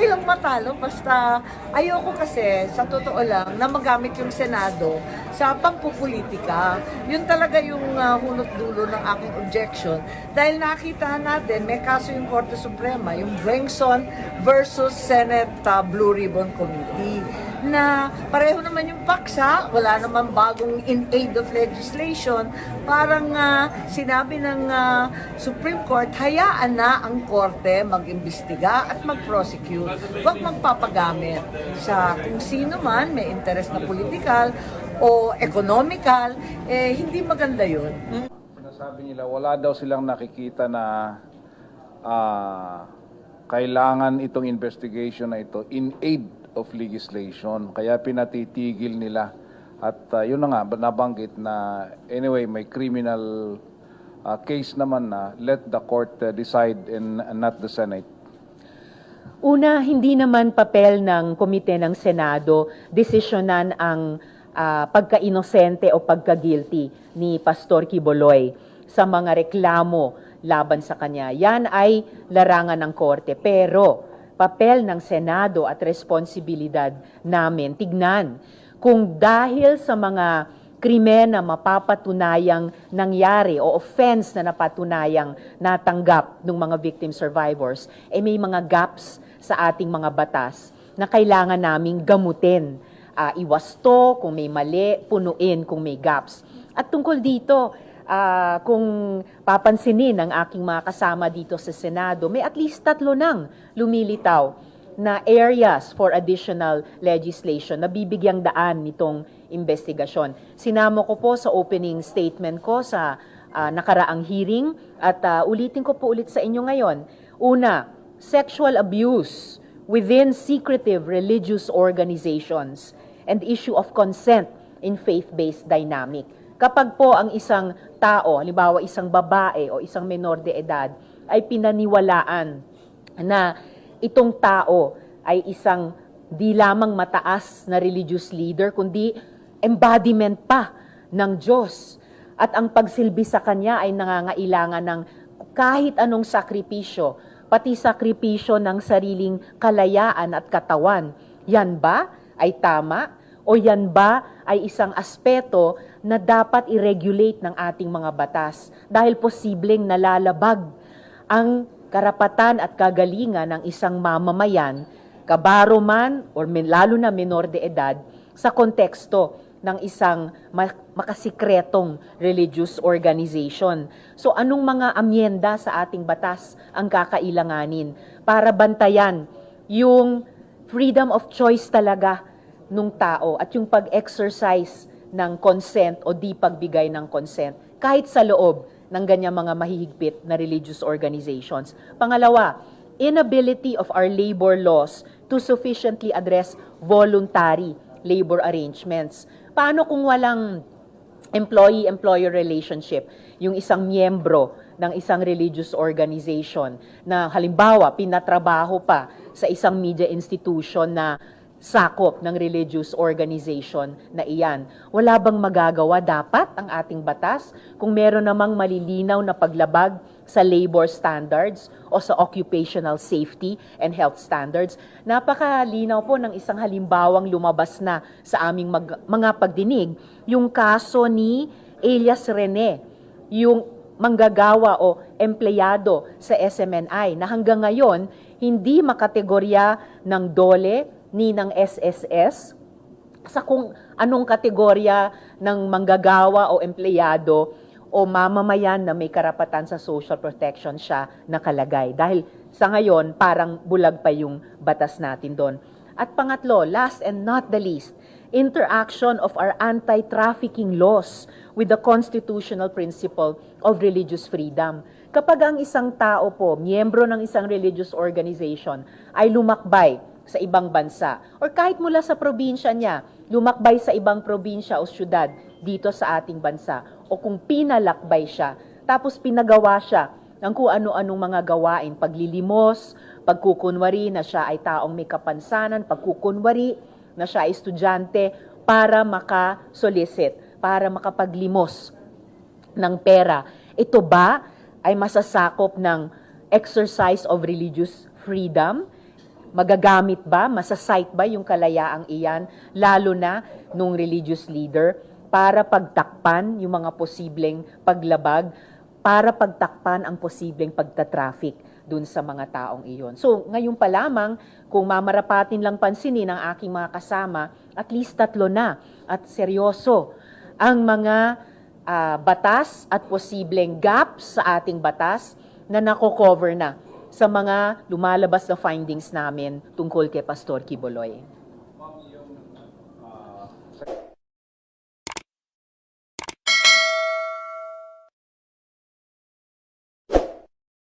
okay lang matalo, basta ayoko kasi, sa totoo lang, na magamit yung Senado sa pampupolitika. Yun talaga yung hunot dulo ng aking objection. Dahil nakita natin, may kaso yung Korte Suprema, yung Wengson versus Senate Blue Ribbon Committee, na pareho naman yung paksa, wala naman bagong in aid of legislation. Parang sinabi ng Supreme Court, hayaan na ang Korte mag-imbestiga at mag-prosecute. Huwag magpapagamit sa kung sino man may interest na political o economical, hindi maganda yun. Sinasabi nila, wala daw silang nakikita na kailangan itong investigation na ito in aid of legislation. Kaya pinatitigil nila. At yun na nga, nabanggit na anyway, may criminal case naman na let the court decide and not the Senate. Una, hindi naman papel ng komite ng Senado desisyonan ang pagka-inosente o pagka-guilty ni Pastor Quiboloy sa mga reklamo laban sa kanya. Yan ay larangan ng korte. Pero papel ng Senado at responsibilidad namin, tignan kung dahil sa mga krimen na mapapatunayang nangyari o offense na napatunayang natanggap ng mga victim survivors, may mga gaps sa ating mga batas na kailangan naming gamutin. Iwasto kung may mali, punuin kung may gaps. At tungkol dito, kung papansinin ng aking mga kasama dito sa Senado, may at least 3 nang lumilitaw na areas for additional legislation na bibigyang daan nitong investigasyon. Sinama ko po sa opening statement ko sa nakaraang hearing at ulitin ko po ulit sa inyo ngayon. Una, sexual abuse within secretive religious organizations and issue of consent in faith-based dynamic. Kapag po ang isang tao, halimbawa isang babae o isang menor de edad, ay pinaniwalaan na itong tao ay isang di lamang mataas na religious leader, kundi embodiment pa ng Diyos. At ang pagsilbi sa kanya ay nangangailangan ng kahit anong sakripisyo, pati sakripisyo ng sariling kalayaan at katawan. Yan ba ay tama? O yan ba ay isang aspeto na dapat i-regulate ng ating mga batas dahil posibleng nalalabag ang karapatan at kagalingan ng isang mamamayan, kabaro man o lalo na menor de edad, sa konteksto ng isang makasikretong religious organization. So anong mga amyenda sa ating batas ang kakailanganin para bantayan yung freedom of choice talaga nung tao at yung pag-exercise ng consent o di pagbigay ng consent kahit sa loob ng ganyang mga mahihigpit na religious organizations. Pangalawa, inability of our labor laws to sufficiently address voluntary labor arrangements. Paano kung walang employee-employer relationship, yung isang miyembro ng isang religious organization na halimbawa pinatrabaho pa sa isang media institution na sakop ng religious organization na iyan. Wala bang magagawa dapat ang ating batas kung meron namang malilinaw na paglabag sa labor standards o sa occupational safety and health standards? Napakalinaw po ng isang halimbawang lumabas na sa aming mga pagdinig, yung kaso ni Elias Rene, yung manggagawa o empleyado sa SMNI na hanggang ngayon hindi makategorya ng DOLE ni ng SSS sa kung anong kategorya ng manggagawa o empleyado o mamamayan na may karapatan sa social protection siya nakalagay. Dahil sa ngayon, parang bulag pa yung batas natin doon. At pangatlo, last and not the least, interaction of our anti-trafficking laws with the constitutional principle of religious freedom. Kapag ang isang tao po, miyembro ng isang religious organization, ay lumakbay sa ibang bansa or kahit mula sa probinsya niya, lumakbay sa ibang probinsya o syudad dito sa ating bansa o kung pinalakbay siya, tapos pinagawa siya ng kung ano-anong mga gawain, paglilimos, pagkukunwari na siya ay taong may kapansanan, pagkukunwari na siya ay estudyante para makasolicit, para makapaglimos ng pera. Ito ba ay masasakop ng exercise of religious freedom? magagamit ba, masasight ba yung kalayaang iyan, lalo na nung religious leader, para pagtakpan yung mga posibleng paglabag, para pagtakpan ang posibleng pagtatraffic dun sa mga taong iyon. So, ngayon pa lamang, kung mamarapatin lang pansinin ng aking mga kasama, at least 3 na at seryoso ang mga batas at posibleng gaps sa ating batas na nako-cover na sa mga lumalabas na findings namin tungkol kay Pastor Quiboloy.